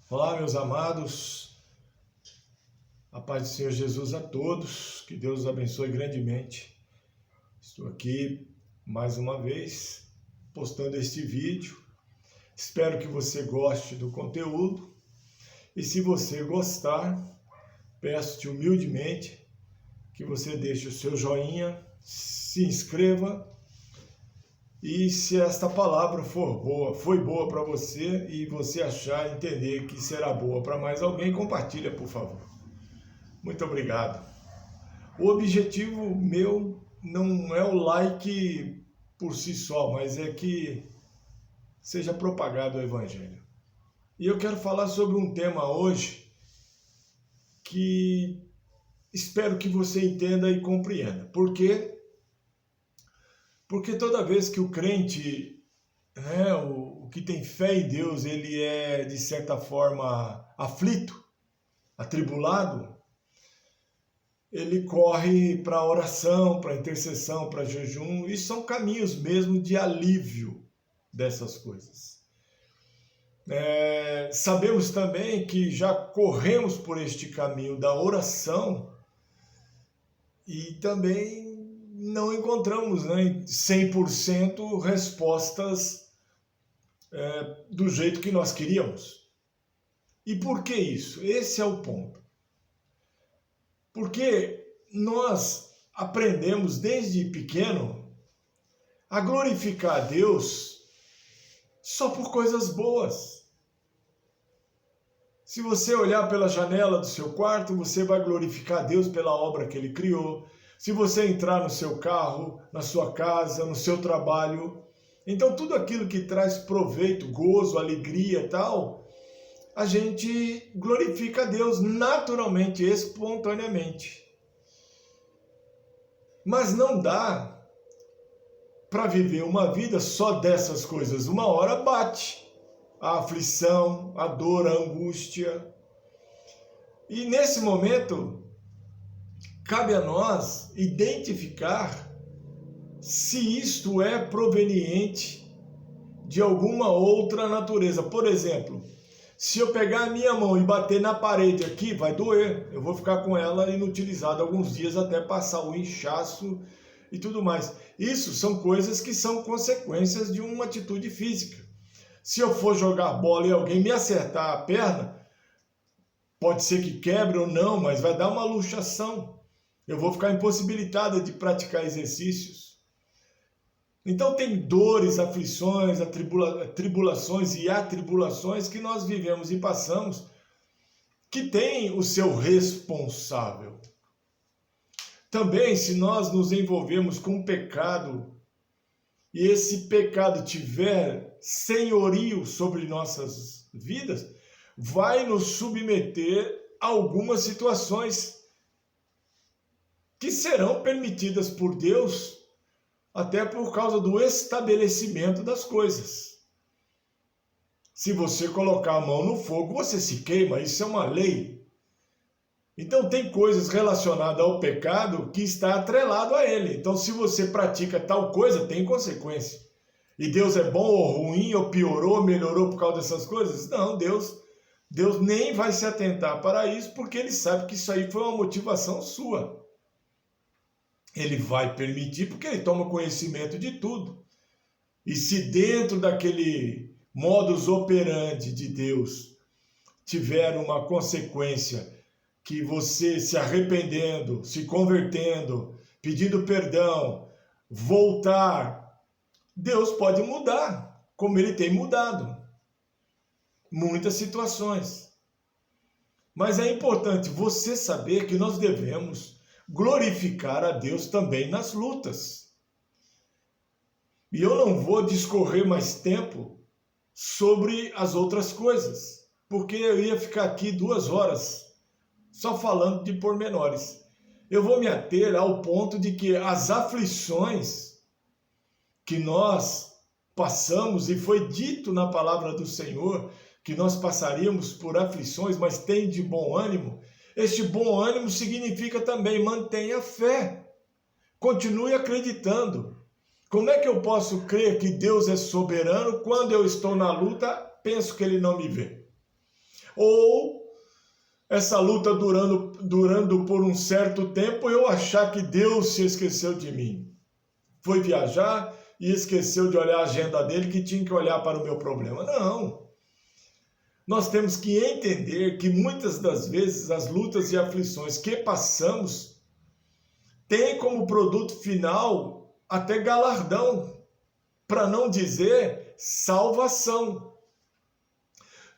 Olá, meus amados, a paz do Senhor Jesus a todos, que Deus os abençoe grandemente. Estou aqui mais uma vez postando este vídeo. Espero que você goste do conteúdo e se você gostar, peço-te humildemente que você deixe o seu joinha, se inscreva. E se esta palavra foi boa para você e você achar, entender que será boa para mais alguém, compartilha, por favor. Muito obrigado. O objetivo meu não é o like por si só, mas é que seja propagado o Evangelho. E eu quero falar sobre um tema hoje que espero que você entenda e compreenda. Por quê? Porque toda vez que o crente, o que tem fé em Deus, ele é, de certa forma, aflito, atribulado, ele corre para a oração, para a intercessão, para jejum, e são caminhos mesmo de alívio dessas coisas. Sabemos também que já corremos por este caminho da oração e também não encontramos 100% respostas do jeito que nós queríamos. E por que isso? Esse é o ponto. Porque nós aprendemos desde pequeno a glorificar a Deus só por coisas boas. Se você olhar pela janela do seu quarto, você vai glorificar a Deus pela obra que Ele criou. Se você entrar no seu carro, na sua casa, no seu trabalho, então tudo aquilo que traz proveito, gozo, alegria e tal, a gente glorifica a Deus naturalmente, espontaneamente. Mas não dá para viver uma vida só dessas coisas. Uma hora bate a aflição, a dor, a angústia. E nesse momento, cabe a nós identificar se isto é proveniente de alguma outra natureza. Por exemplo, se eu pegar a minha mão e bater na parede aqui, vai doer. Eu vou ficar com ela inutilizada alguns dias até passar o inchaço e tudo mais. Isso são coisas que são consequências de uma atitude física. Se eu for jogar bola e alguém me acertar a perna, pode ser que quebre ou não, mas vai dar uma luxação. Eu vou ficar impossibilitada de praticar exercícios. Então tem dores, aflições, tribulações e atribulações que nós vivemos e passamos, que tem o seu responsável. Também, se nós nos envolvemos com pecado, e esse pecado tiver senhorio sobre nossas vidas, vai nos submeter a algumas situações que serão permitidas por Deus, até por causa do estabelecimento das coisas. Se você colocar a mão no fogo, você se queima, isso é uma lei. Então tem coisas relacionadas ao pecado que está atrelado a ele. Então se você pratica tal coisa, tem consequência. E Deus é bom ou ruim, ou piorou, ou melhorou por causa dessas coisas? Não, Deus nem vai se atentar para isso, porque Ele sabe que isso aí foi uma motivação sua. Ele vai permitir porque Ele toma conhecimento de tudo. E se dentro daquele modus operandi de Deus tiver uma consequência que você se arrependendo, se convertendo, pedindo perdão, voltar, Deus pode mudar, como Ele tem mudado. Muitas situações. Mas é importante você saber que nós devemos glorificar a Deus também nas lutas. E eu não vou discorrer mais tempo sobre as outras coisas, porque eu ia ficar aqui 2 horas só falando de pormenores. Eu vou me ater ao ponto de que as aflições que nós passamos, e foi dito na palavra do Senhor que nós passaríamos por aflições, mas tem de bom ânimo. Este bom ânimo significa também mantenha fé. Continue acreditando. Como é que eu posso crer que Deus é soberano quando eu estou na luta, penso que Ele não me vê? Ou essa luta durando por um certo tempo, eu achar que Deus se esqueceu de mim. Foi viajar e esqueceu de olhar a agenda dele, que tinha que olhar para o meu problema. Não. Nós temos que entender que muitas das vezes as lutas e aflições que passamos têm como produto final até galardão, para não dizer salvação.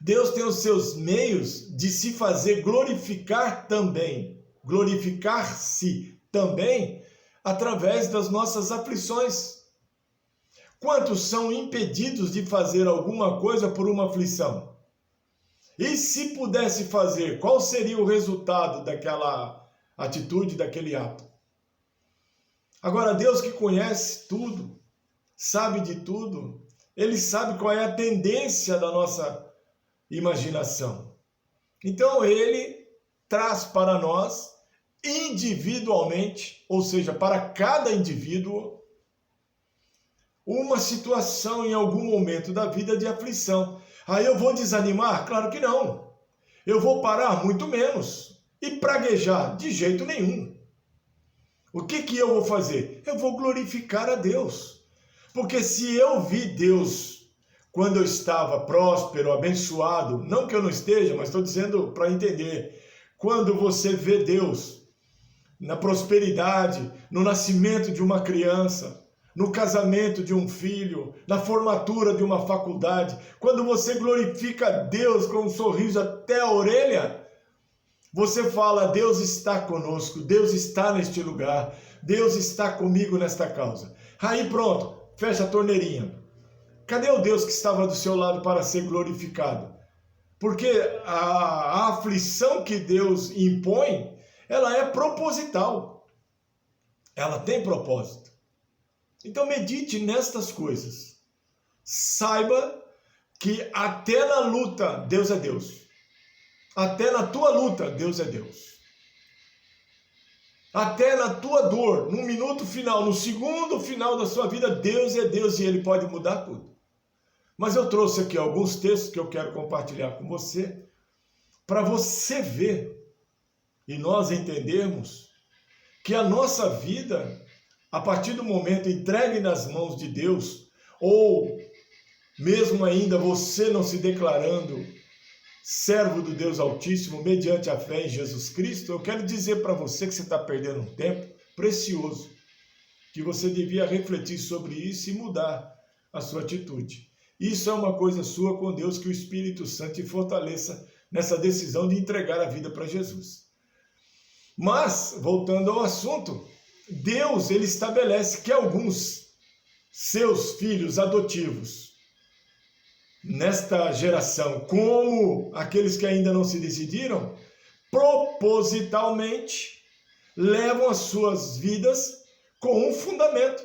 Deus tem os seus meios de se fazer glorificar também, glorificar-se também através das nossas aflições. Quantos são impedidos de fazer alguma coisa por uma aflição? E se pudesse fazer, qual seria o resultado daquela atitude, daquele ato? Agora, Deus que conhece tudo, sabe de tudo, Ele sabe qual é a tendência da nossa imaginação. Então, Ele traz para nós individualmente, ou seja, para cada indivíduo, uma situação em algum momento da vida de aflição. Aí eu vou desanimar? Claro que não. Eu vou parar? Muito menos. E praguejar? De jeito nenhum. O que eu vou fazer? Eu vou glorificar a Deus. Porque se eu vi Deus quando eu estava próspero, abençoado, não que eu não esteja, mas estou dizendo para entender, quando você vê Deus na prosperidade, no nascimento de uma criança, no casamento de um filho, na formatura de uma faculdade, quando você glorifica Deus com um sorriso até a orelha, você fala, Deus está conosco, Deus está neste lugar, Deus está comigo nesta causa. Aí pronto, fecha a torneirinha. Cadê o Deus que estava do seu lado para ser glorificado? Porque a aflição que Deus impõe, ela é proposital. Ela tem propósito. Então medite nestas coisas. Saiba que até na luta, Deus é Deus. Até na tua luta, Deus é Deus. Até na tua dor, no minuto final, no segundo final da sua vida, Deus é Deus e Ele pode mudar tudo. Mas eu trouxe aqui alguns textos que eu quero compartilhar com você, para você ver e nós entendermos que a nossa vida, a partir do momento entregue nas mãos de Deus, ou mesmo ainda você não se declarando servo do Deus Altíssimo, mediante a fé em Jesus Cristo, eu quero dizer para você que você está perdendo um tempo precioso, que você devia refletir sobre isso e mudar a sua atitude. Isso é uma coisa sua com Deus, que o Espírito Santo te fortaleça nessa decisão de entregar a vida para Jesus. Mas, voltando ao assunto, Deus, ele estabelece que alguns seus filhos adotivos, nesta geração, como aqueles que ainda não se decidiram, propositalmente levam as suas vidas com um fundamento,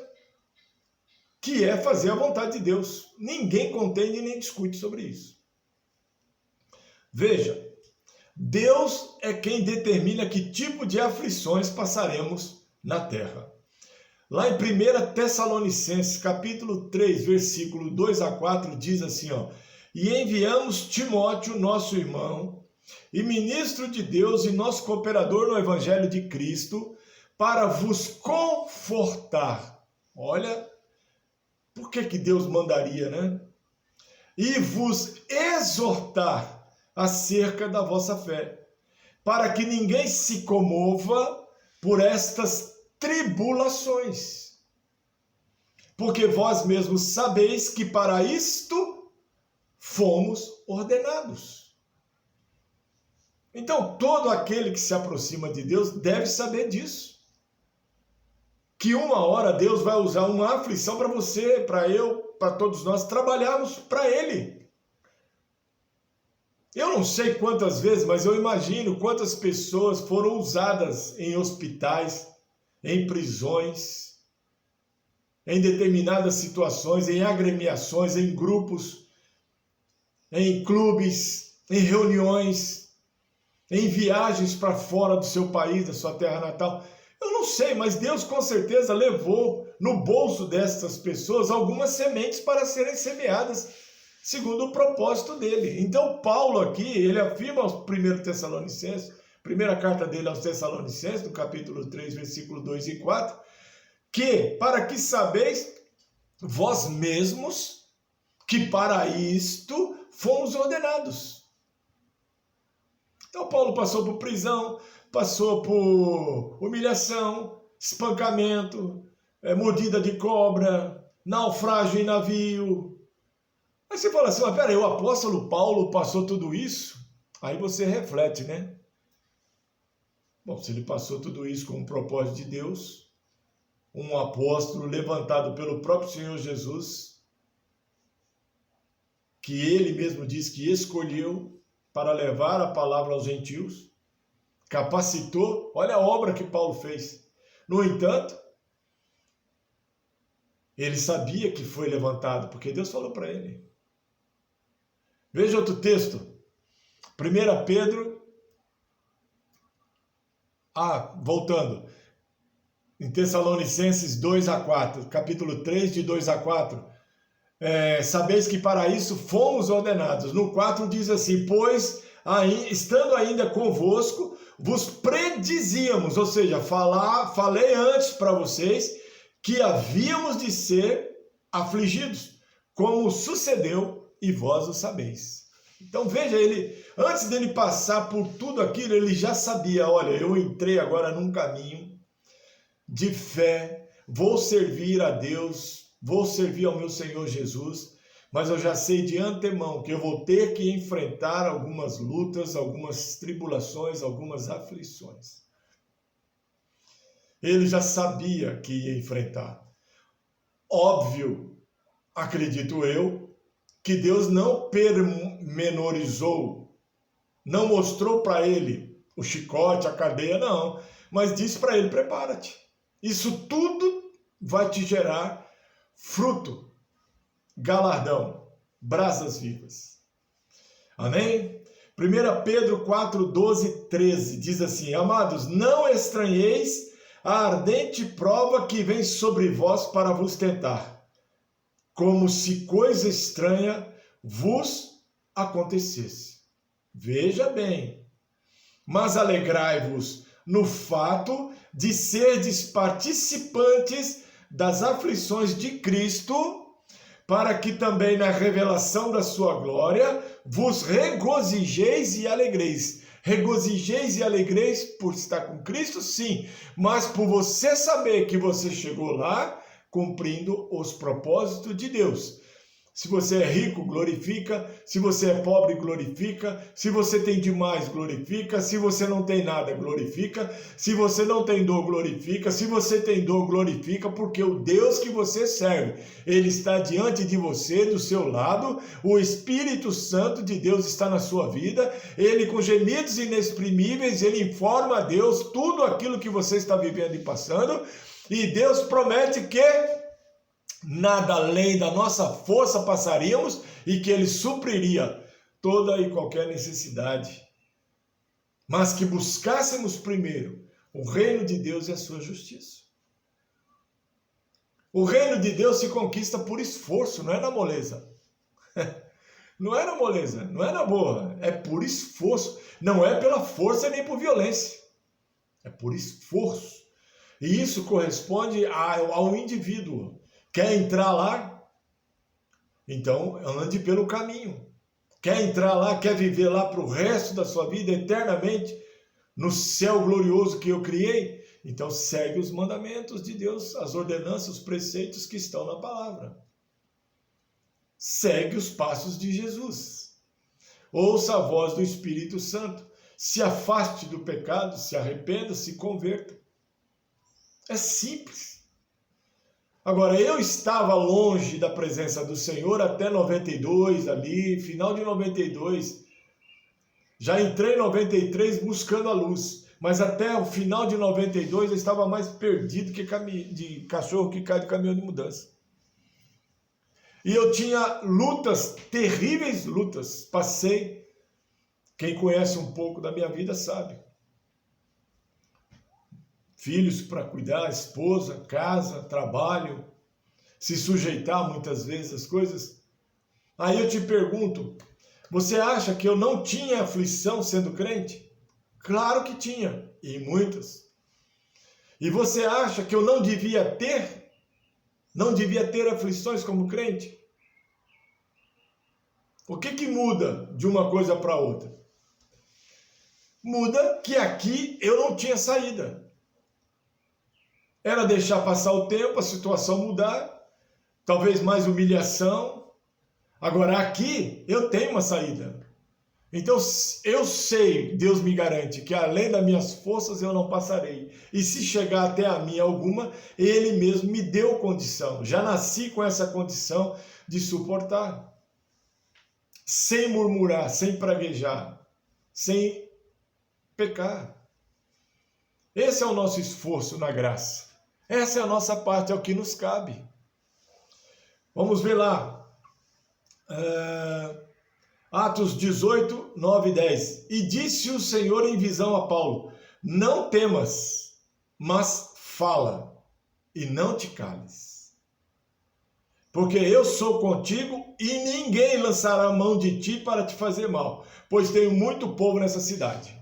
que é fazer a vontade de Deus. Ninguém contende nem discute sobre isso. Veja, Deus é quem determina que tipo de aflições passaremos na terra. Lá em 1 Tessalonicenses, capítulo 3, versículo 2 a 4, diz assim, ó: e enviamos Timóteo, nosso irmão, e ministro de Deus e nosso cooperador no Evangelho de Cristo, para vos confortar. Olha, por que Deus mandaria, né? E vos exortar acerca da vossa fé, para que ninguém se comova por estas tribulações, porque vós mesmos sabeis que para isto fomos ordenados. Então, todo aquele que se aproxima de Deus deve saber disso, que uma hora Deus vai usar uma aflição para você, para eu, para todos nós trabalharmos para Ele. Eu não sei quantas vezes, mas eu imagino quantas pessoas foram usadas em hospitais, em prisões, em determinadas situações, em agremiações, em grupos, em clubes, em reuniões, em viagens para fora do seu país, da sua terra natal. Eu não sei, mas Deus com certeza levou no bolso dessas pessoas algumas sementes para serem semeadas segundo o propósito dele. Então, Paulo aqui, ele afirma aos 1 Tessalonicenses, primeira carta dele aos Tessalonicenses, no capítulo 3, versículo 2 e 4, que, para que sabeis vós mesmos, que para isto fomos ordenados. Então, Paulo passou por prisão, passou por humilhação, espancamento, mordida de cobra, naufrágio em navio. Aí você fala assim, mas peraí, o apóstolo Paulo passou tudo isso? Aí você reflete, né? Bom, se ele passou tudo isso com o propósito de Deus, um apóstolo levantado pelo próprio Senhor Jesus, que ele mesmo diz que escolheu para levar a palavra aos gentios, capacitou, olha a obra que Paulo fez. No entanto, ele sabia que foi levantado, porque Deus falou para ele. Veja outro texto, 1 Pedro, voltando, em Tessalonicenses 2 a 4, capítulo 3, de 2 a 4, sabeis que para isso fomos ordenados. No 4 diz assim, pois, estando ainda convosco, vos predizíamos, ou seja, falei antes para vocês, que havíamos de ser afligidos, como sucedeu, e vós o sabeis. Então veja, ele, antes dele passar por tudo aquilo, ele já sabia, olha, eu entrei agora num caminho de fé, vou servir a Deus, vou servir ao meu Senhor Jesus, mas eu já sei de antemão que eu vou ter que enfrentar algumas lutas, algumas tribulações, algumas aflições. Ele já sabia que ia enfrentar. Óbvio, acredito eu, que Deus não pormenorizou, não mostrou para ele o chicote, a cadeia, não, mas disse para ele, prepara-te. Isso tudo vai te gerar fruto, galardão, brasas vivas. Amém? 1 Pedro 4, 12, 13 diz assim, amados, não estranheis a ardente prova que vem sobre vós para vos tentar, como se coisa estranha vos acontecesse. Veja bem, mas alegrai-vos no fato de serdes participantes das aflições de Cristo, para que também na revelação da sua glória vos regozijeis e alegreis. Regozijeis e alegreis por estar com Cristo, sim, mas por você saber que você chegou lá, cumprindo os propósitos de Deus. Se você é rico, glorifica. Se você é pobre, glorifica. Se você tem demais, glorifica. Se você não tem nada, glorifica. Se você não tem dor, glorifica. Se você tem dor, glorifica, porque o Deus que você serve, Ele está diante de você, do seu lado. O Espírito Santo de Deus está na sua vida. Ele, com gemidos inexprimíveis, Ele informa a Deus tudo aquilo que você está vivendo e passando. E Deus promete que nada além da nossa força passaríamos e que Ele supriria toda e qualquer necessidade. Mas que buscássemos primeiro o reino de Deus e a sua justiça. O reino de Deus se conquista por esforço, não é na moleza. Não é na moleza, não é na boa, é por esforço. Não é pela força nem por violência, é por esforço. E isso corresponde ao indivíduo. Quer entrar lá? Então ande pelo caminho. Quer entrar lá, quer viver lá para o resto da sua vida eternamente, no céu glorioso que eu criei? Então segue os mandamentos de Deus, as ordenanças, os preceitos que estão na palavra. Segue os passos de Jesus. Ouça a voz do Espírito Santo. Se afaste do pecado, se arrependa, se converta. É simples. Agora, eu estava longe da presença do Senhor até 92, ali, final de 92. Já entrei em 93 buscando a luz, mas até o final de 92 eu estava mais perdido que de cachorro que cai de caminhão de mudança. E eu tinha lutas, terríveis lutas, passei. Quem conhece um pouco da minha vida sabe. Filhos para cuidar, esposa, casa, trabalho, se sujeitar muitas vezes às coisas. Aí eu te pergunto, você acha que eu não tinha aflição sendo crente? Claro que tinha, e muitas. E você acha que eu não devia ter? Não devia ter aflições como crente? O que muda de uma coisa para outra? Muda que aqui eu não tinha saída. Era deixar passar o tempo, a situação mudar, talvez mais humilhação. Agora aqui eu tenho uma saída. Então eu sei, Deus me garante, que além das minhas forças eu não passarei. E se chegar até a mim alguma, Ele mesmo me deu condição. Já nasci com essa condição de suportar. Sem murmurar, sem praguejar, sem pecar. Esse é o nosso esforço na graça. Essa é a nossa parte, é o que nos cabe. Vamos ver lá. Atos 18, 9 e 10. E disse o Senhor em visão a Paulo: não temas, mas fala, e não te cales. Porque eu sou contigo e ninguém lançará a mão de ti para te fazer mal, pois tenho muito povo nessa cidade.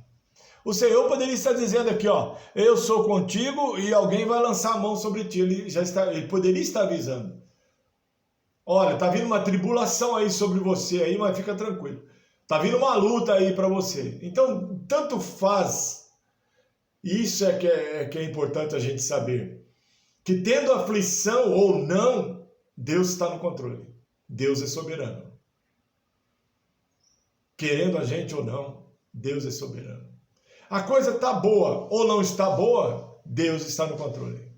O Senhor poderia estar dizendo aqui, ó, eu sou contigo e alguém vai lançar a mão sobre ti. Ele poderia estar avisando. Olha, tá vindo uma tribulação aí sobre você aí, mas fica tranquilo. Tá vindo uma luta aí para você. Então, tanto faz. Isso que é importante a gente saber. Que tendo aflição ou não, Deus está no controle. Deus é soberano. Querendo a gente ou não, Deus é soberano. A coisa está boa ou não está boa, Deus está no controle.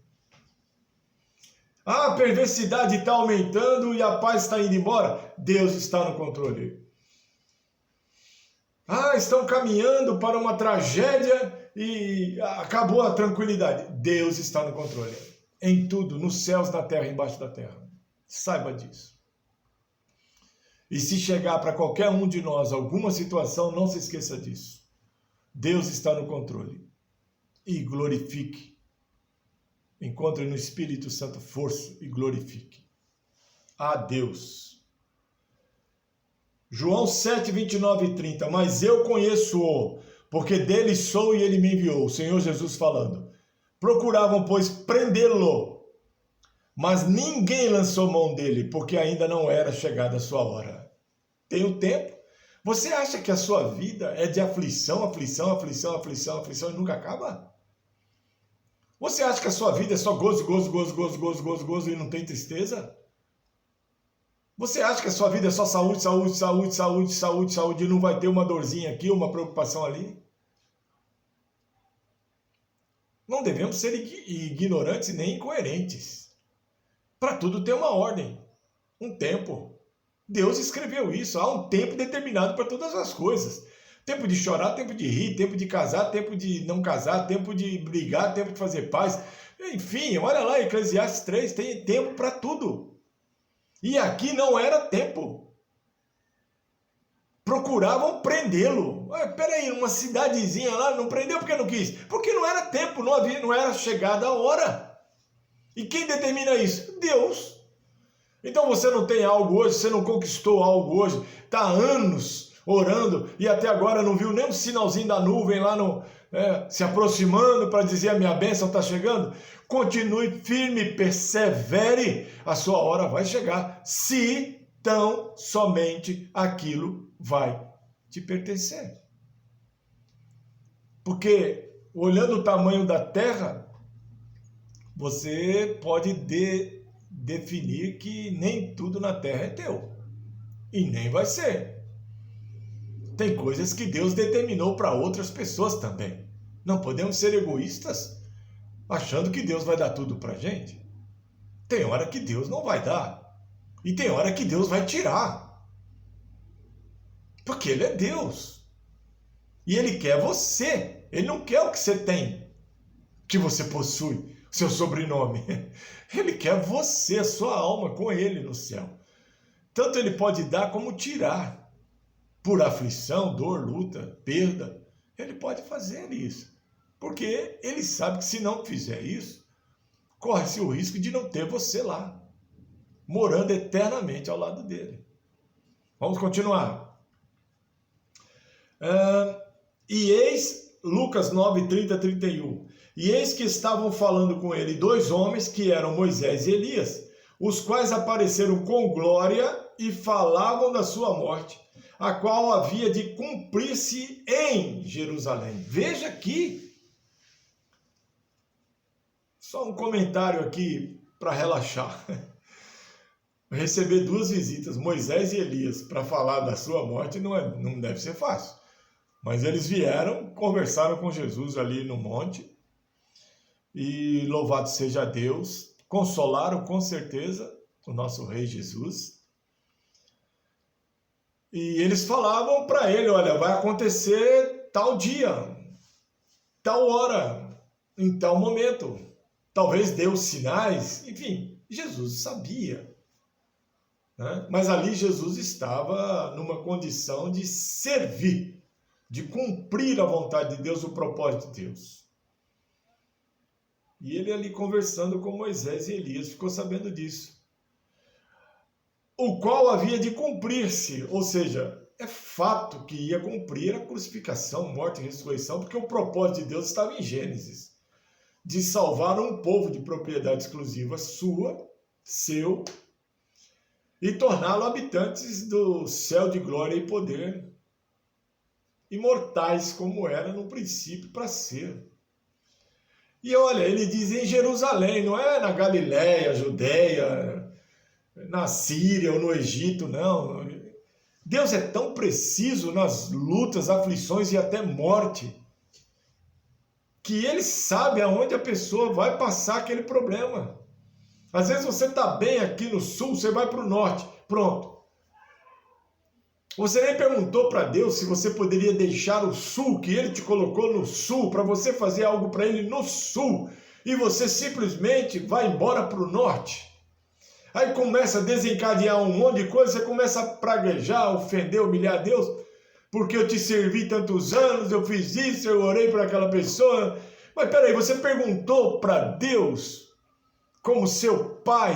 A perversidade está aumentando e a paz está indo embora, Deus está no controle. Estão caminhando para uma tragédia e acabou a tranquilidade. Deus está no controle. Em tudo, nos céus, na terra, embaixo da terra. Saiba disso. E se chegar para qualquer um de nós alguma situação, não se esqueça disso. Deus está no controle. E glorifique. Encontre no Espírito Santo força e glorifique. A Deus. João 7, 29 e 30. Mas eu conheço-o, porque dele sou e ele me enviou. O Senhor Jesus falando. Procuravam, pois, prendê-lo. Mas ninguém lançou mão dele, porque ainda não era chegada a sua hora. Tem o tempo. Você acha que a sua vida é de aflição, aflição, aflição, aflição, aflição e nunca acaba? Você acha que a sua vida é só gozo, gozo, gozo, gozo, gozo, gozo, gozo e não tem tristeza? Você acha que a sua vida é só saúde, saúde, saúde, saúde, saúde, saúde e não vai ter uma dorzinha aqui, uma preocupação ali? Não devemos ser ignorantes nem incoerentes. Para tudo tem uma ordem, um tempo. Deus escreveu isso, há um tempo determinado para todas as coisas. Tempo de chorar, tempo de rir, tempo de casar, tempo de não casar, tempo de brigar, tempo de fazer paz. Enfim, olha lá, Eclesiastes 3, tem tempo para tudo. E aqui não era tempo. Procuravam prendê-lo. Peraí, uma cidadezinha lá, não prendeu porque não quis? Porque não era tempo, não era chegada a hora. E quem determina isso? Deus. Então você não tem algo hoje, você não conquistou algo hoje, está há anos orando e até agora não viu nem um sinalzinho da nuvem lá se aproximando para dizer a minha bênção está chegando. Continue firme, persevere, a sua hora vai chegar, se tão somente aquilo vai te pertencer. Porque olhando o tamanho da terra, você pode definir que nem tudo na terra é teu. E nem vai ser. Tem coisas que Deus determinou para outras pessoas também. Não podemos ser egoístas achando que Deus vai dar tudo para a gente. Tem hora que Deus não vai dar. E tem hora que Deus vai tirar. Porque Ele é Deus. E Ele quer você. Ele não quer o que você tem, que você possui, seu sobrenome. Ele quer você, a sua alma, com Ele no céu. Tanto Ele pode dar como tirar. Por aflição, dor, luta, perda. Ele pode fazer isso. Porque Ele sabe que se não fizer isso, corre-se o risco de não ter você lá, morando eternamente ao lado dele. Vamos continuar. E eis, Lucas 9, 30, 31. E eis que estavam falando com ele 2 homens, que eram Moisés e Elias, os quais apareceram com glória e falavam da sua morte, a qual havia de cumprir-se em Jerusalém. Veja aqui, só um comentário aqui para relaxar. Receber 2 visitas, Moisés e Elias, para falar da sua morte não deve ser fácil. Mas eles vieram, conversaram com Jesus ali no monte, e louvado seja Deus, consolaram com certeza o nosso Rei Jesus. E eles falavam para ele, olha, vai acontecer tal dia, tal hora, em tal momento. Talvez deu sinais, enfim, Jesus sabia. Né? Mas ali Jesus estava numa condição de servir, de cumprir a vontade de Deus, o propósito de Deus. E ele ali conversando com Moisés e Elias, ficou sabendo disso. O qual havia de cumprir-se, ou seja, é fato que ia cumprir a crucificação, morte e ressurreição, porque o propósito de Deus estava em Gênesis, de salvar um povo de propriedade exclusiva sua, seu, e torná-lo habitantes do céu de glória e poder, imortais como era no princípio para ser. E olha, ele diz em Jerusalém, não é na Galiléia, Judeia, na Síria ou no Egito, não. Deus é tão preciso nas lutas, aflições e até morte, que ele sabe aonde a pessoa vai passar aquele problema. Às vezes você está bem aqui no sul, você vai para o norte, pronto. Você nem perguntou para Deus se você poderia deixar o sul, que ele te colocou no sul, para você fazer algo para ele no sul, e você simplesmente vai embora para o norte. Aí começa a desencadear um monte de coisa, você começa a praguejar, ofender, humilhar Deus, porque eu te servi tantos anos, eu fiz isso, eu orei para aquela pessoa. Mas peraí, você perguntou para Deus, como seu pai,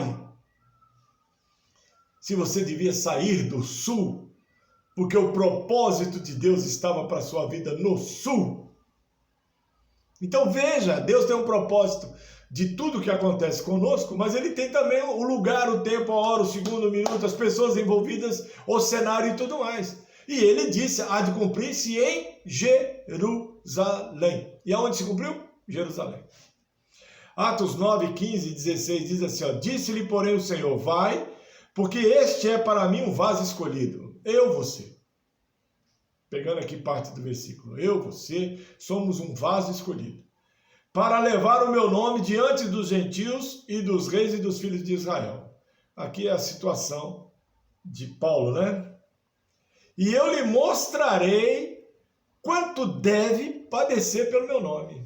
se você devia sair do sul, porque o propósito de Deus estava para a sua vida no sul? Então veja, Deus tem um propósito de tudo que acontece conosco, mas ele tem também o lugar, o tempo, a hora, o segundo, o minuto, as pessoas envolvidas, o cenário e tudo mais. E ele disse, há de cumprir-se em Jerusalém. E aonde se cumpriu? Jerusalém. Atos 9, 15 e 16 diz assim, ó, disse-lhe, porém, o Senhor, vai, porque este é para mim um vaso escolhido. Eu, você. Pegando aqui parte do versículo. Eu, você, somos um vaso escolhido, para levar o meu nome diante dos gentios e dos reis e dos filhos de Israel. Aqui é a situação de Paulo, né? E eu lhe mostrarei quanto deve padecer pelo meu nome.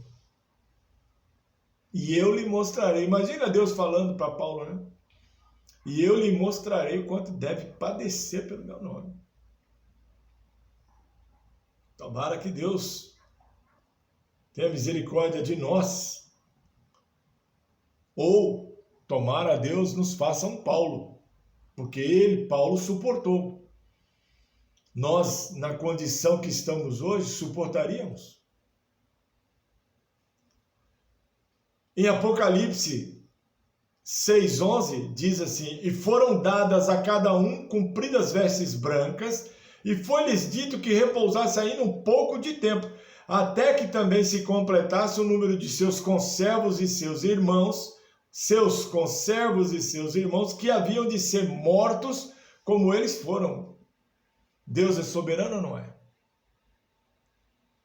E eu lhe mostrarei. Imagina Deus falando para Paulo, né? E eu lhe mostrarei o quanto deve padecer pelo meu nome. Tomara que Deus tenha misericórdia de nós. Ou, tomara Deus nos faça um Paulo. Porque ele, Paulo, suportou. Nós, na condição que estamos hoje, suportaríamos? Em Apocalipse 6:11 diz assim, e foram dadas a cada um compridas vestes brancas, e foi-lhes dito que repousasse ainda um pouco de tempo, até que também se completasse o número de seus conservos e seus irmãos, que haviam de ser mortos como eles foram. Deus é soberano ou não é?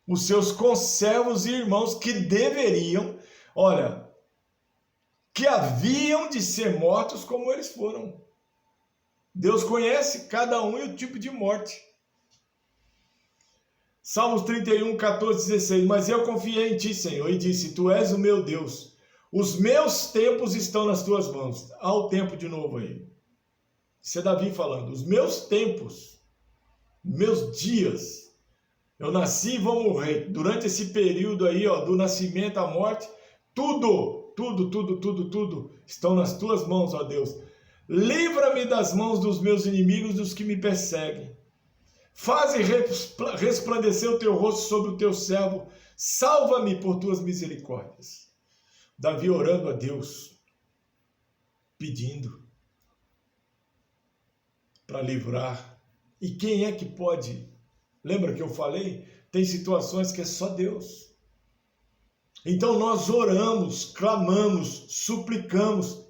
Os seus conservos e irmãos que deveriam, olha, que haviam de ser mortos como eles foram. Deus conhece cada um e o tipo de morte. Salmos 31, 14, 16. Mas eu confiei em ti, Senhor, e disse, tu és o meu Deus. Os meus tempos estão nas tuas mãos. Há o tempo de novo aí. Isso é Davi falando. Os meus tempos, meus dias. Eu nasci e vou morrer. Durante esse período aí, ó, do nascimento à morte, tudo estão nas tuas mãos, ó Deus. Livra-me das mãos dos meus inimigos, dos que me perseguem. Faze resplandecer o teu rosto sobre o teu servo. Salva-me por tuas misericórdias. Davi orando a Deus, pedindo para livrar. E quem é que pode? Lembra que eu falei? Tem situações que é só Deus. Então nós oramos, clamamos, suplicamos.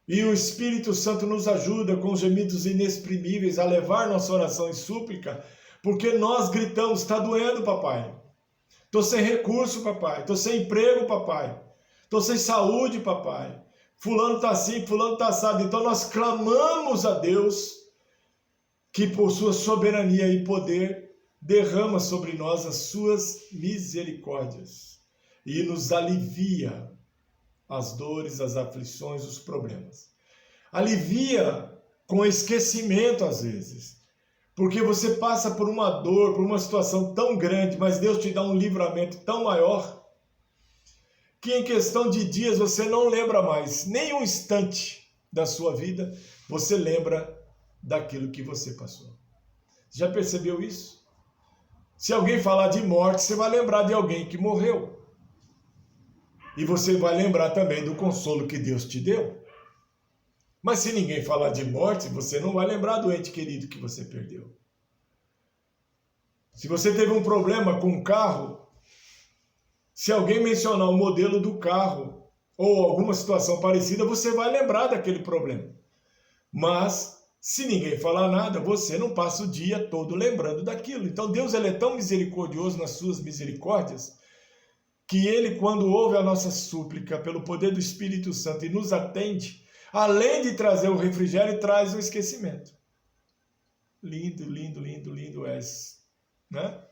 E o Espírito Santo nos ajuda com gemidos inexprimíveis a levar nossa oração em súplica, porque nós gritamos, está doendo, papai. Estou sem recurso, papai. Estou sem emprego, papai. Estou sem saúde, papai. Fulano está assim, fulano está assado. Então nós clamamos a Deus, que por sua soberania e poder, derrama sobre nós as suas misericórdias e nos alivia as dores, as aflições, os problemas. Alivia com esquecimento às vezes, porque você passa por uma dor, por uma situação tão grande, mas Deus te dá um livramento tão maior, que em questão de dias você não lembra mais, nem um instante da sua vida, você lembra daquilo que você passou. Já percebeu isso? Se alguém falar de morte, você vai lembrar de alguém que morreu. E você vai lembrar também do consolo que Deus te deu. Mas se ninguém falar de morte, você não vai lembrar do ente querido que você perdeu. Se você teve um problema com um carro, se alguém mencionar o modelo do carro ou alguma situação parecida, você vai lembrar daquele problema. Mas se ninguém falar nada, você não passa o dia todo lembrando daquilo. Então Deus ele é tão misericordioso nas suas misericórdias, que ele, quando ouve a nossa súplica pelo poder do Espírito Santo e nos atende, além de trazer o refrigério, traz o esquecimento. Lindo, lindo, lindo, lindo és. Né?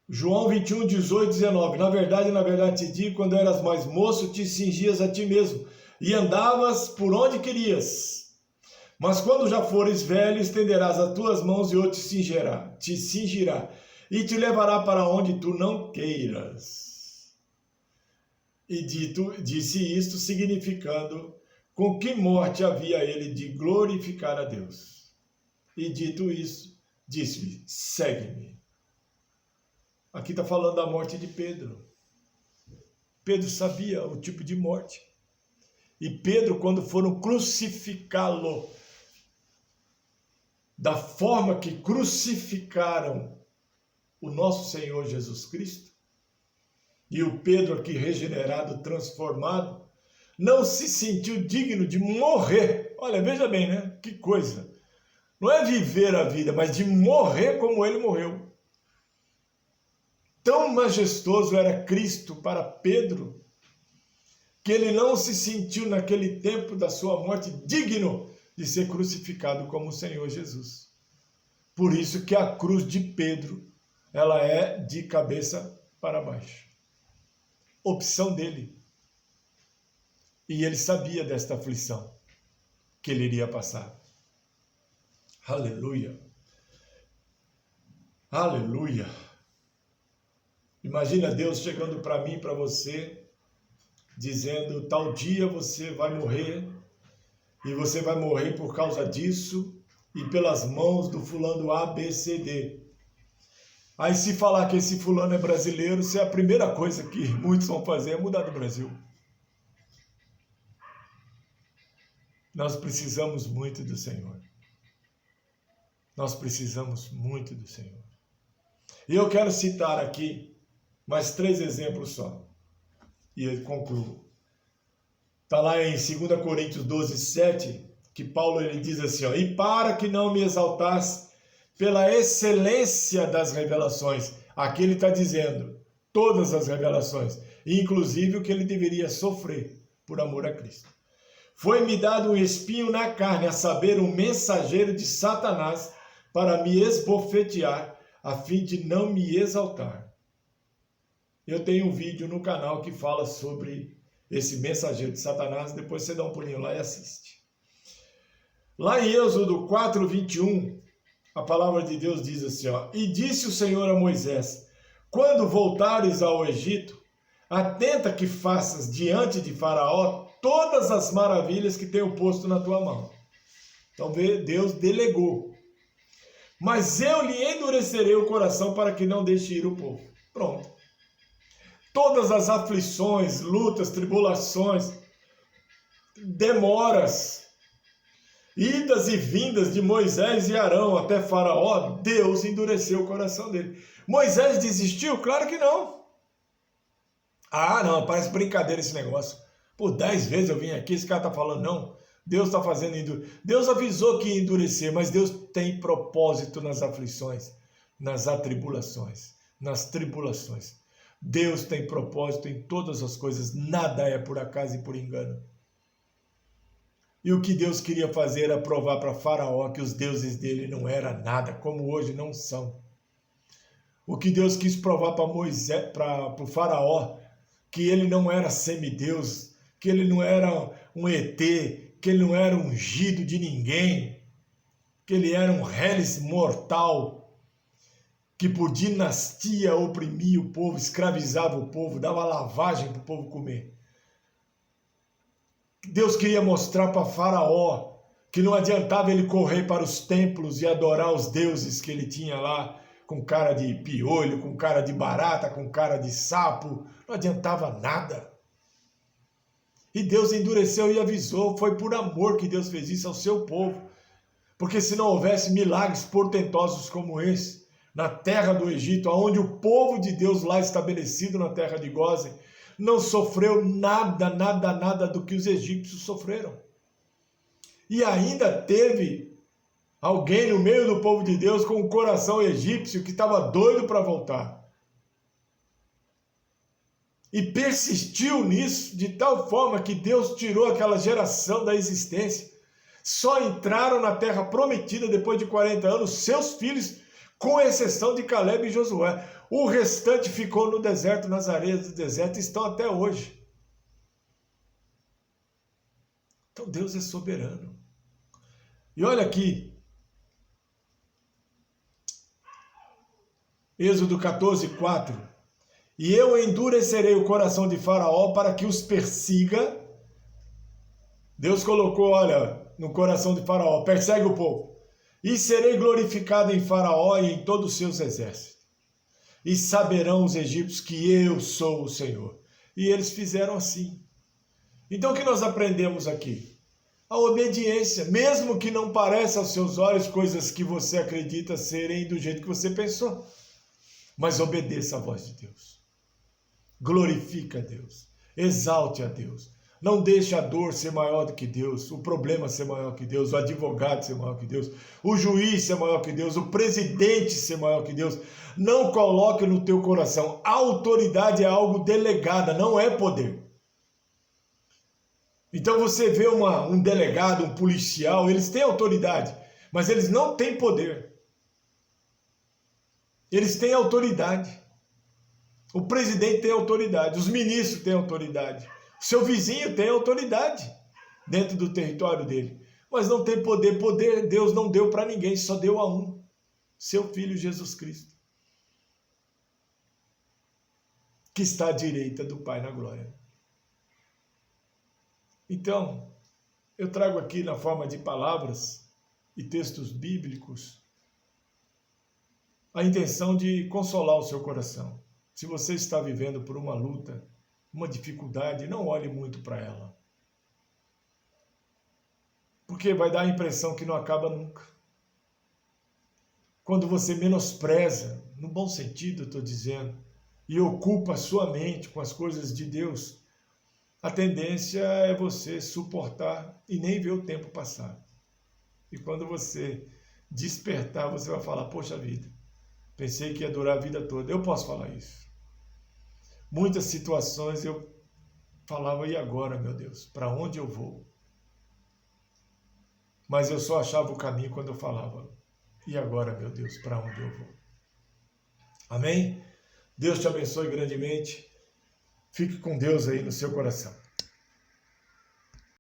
João 21, 18, 19. Na verdade te digo, quando eras mais moço, te cingias a ti mesmo e andavas por onde querias. Mas quando já fores velho, estenderás as tuas mãos e outro te cingirá e te levará para onde tu não queiras. E disse isto, significando com que morte havia ele de glorificar a Deus. E dito isso, disse-lhe, segue-me. Aqui está falando da morte de Pedro. Pedro sabia o tipo de morte. E Pedro, quando foram crucificá-lo, da forma que crucificaram o nosso Senhor Jesus Cristo, e o Pedro aqui regenerado, transformado, não se sentiu digno de morrer. Olha, veja bem, né? Que coisa. Não é viver a vida, mas de morrer como ele morreu. Tão majestoso era Cristo para Pedro, que ele não se sentiu naquele tempo da sua morte digno de ser crucificado como o Senhor Jesus. Por isso que a cruz de Pedro, ela é de cabeça para baixo. Opção dele. E ele sabia desta aflição que ele iria passar. Aleluia. Aleluia. Imagina Deus chegando para mim, para você, dizendo, tal dia você vai morrer, e você vai morrer por causa disso, e pelas mãos do fulano A, B, C, D. Aí se falar que esse fulano é brasileiro, se a primeira coisa que muitos vão fazer é mudar do Brasil. Nós precisamos muito do Senhor. Nós precisamos muito do Senhor. E eu quero citar aqui mais 3 exemplos só. E eu concluo. Está lá em 2 Coríntios 12, 7, que Paulo ele diz assim, ó, e para que não me exaltasse pela excelência das revelações. Aqui ele está dizendo todas as revelações, inclusive o que ele deveria sofrer por amor a Cristo. Foi-me dado um espinho na carne, a saber, um mensageiro de Satanás, para me esbofetear, a fim de não me exaltar. Eu tenho um vídeo no canal que fala sobre esse mensageiro de Satanás, depois você dá um pulinho lá e assiste. Lá em Êxodo 4, 21, a palavra de Deus diz assim, ó, e disse o Senhor a Moisés, quando voltares ao Egito, Atenta que faças diante de Faraó todas as maravilhas que tenho posto na tua mão. Então Deus delegou. Mas eu lhe endurecerei o coração para que não deixe ir o povo. Pronto. Todas as aflições, lutas, tribulações, demoras, idas e vindas de Moisés e Arão até Faraó, Deus endureceu o coração dele. Moisés desistiu? Claro que não. Ah, não, parece brincadeira esse negócio. Por 10 vezes eu vim aqui, esse cara está falando, não. Deus está fazendo Deus avisou que ia endurecer, mas Deus tem propósito nas aflições, nas atribulações, nas tribulações. Deus tem propósito em todas as coisas, nada é por acaso e por engano. E o que Deus queria fazer era provar para Faraó que os deuses dele não eram nada, como hoje não são. O que Deus quis provar para Moisés, para o Faraó, que ele não era semideus, que ele não era um ET, que ele não era ungido de ninguém, que ele era um reles mortal, que por dinastia oprimia o povo, escravizava o povo, dava lavagem para o povo comer. Deus queria mostrar para Faraó que não adiantava ele correr para os templos e adorar os deuses que ele tinha lá, com cara de piolho, com cara de barata, com cara de sapo, não adiantava nada. E Deus endureceu e avisou, foi por amor que Deus fez isso ao seu povo, porque se não houvesse milagres portentosos como esse, na terra do Egito, onde o povo de Deus lá estabelecido na terra de Gósen, não sofreu nada do que os egípcios sofreram. E ainda teve alguém no meio do povo de Deus com o coração egípcio que estava doido para voltar. E persistiu nisso de tal forma que Deus tirou aquela geração da existência. Só entraram na terra prometida depois de 40 anos seus filhos, com exceção de Caleb e Josué. O restante ficou no deserto, nas areias do deserto, e estão até hoje. Então Deus é soberano. E olha aqui, Êxodo 14:4. E eu endurecerei o coração de Faraó para que os persiga. Deus colocou, olha, no coração de Faraó, persegue o povo. E serei glorificado em Faraó e em todos os seus exércitos. E saberão os egípcios que eu sou o Senhor. E eles fizeram assim. Então o que nós aprendemos aqui? A obediência, mesmo que não pareça aos seus olhos coisas que você acredita serem do jeito que você pensou. Mas obedeça a voz de Deus. Glorifica a Deus. Exalte a Deus. Não deixe a dor ser maior do que Deus, o problema ser maior que Deus, o advogado ser maior que Deus, o juiz ser maior que Deus, o presidente ser maior que Deus. Não coloque no teu coração. A autoridade é algo delegada, não é poder. Então você vê um delegado, um policial, eles têm autoridade, mas eles não têm poder. Eles têm autoridade. O presidente tem autoridade, os ministros têm autoridade. Seu vizinho tem autoridade dentro do território dele, mas não tem poder. Poder Deus não deu para ninguém, só deu a um, seu Filho Jesus Cristo, que está à direita do Pai na glória. Então, eu trago aqui na forma de palavras e textos bíblicos a intenção de consolar o seu coração. Se você está vivendo por uma luta, uma dificuldade, não olhe muito para ela. Porque vai dar a impressão que não acaba nunca. Quando você menospreza, no bom sentido eu estou dizendo, e ocupa a sua mente com as coisas de Deus, a tendência é você suportar e nem ver o tempo passar. E quando você despertar, você vai falar, poxa vida, pensei que ia durar a vida toda. Eu posso falar isso. Muitas situações eu falava, e agora, meu Deus, para onde eu vou? Mas eu só achava o caminho quando eu falava, e agora, meu Deus, para onde eu vou? Amém? Deus te abençoe grandemente. Fique com Deus aí no seu coração.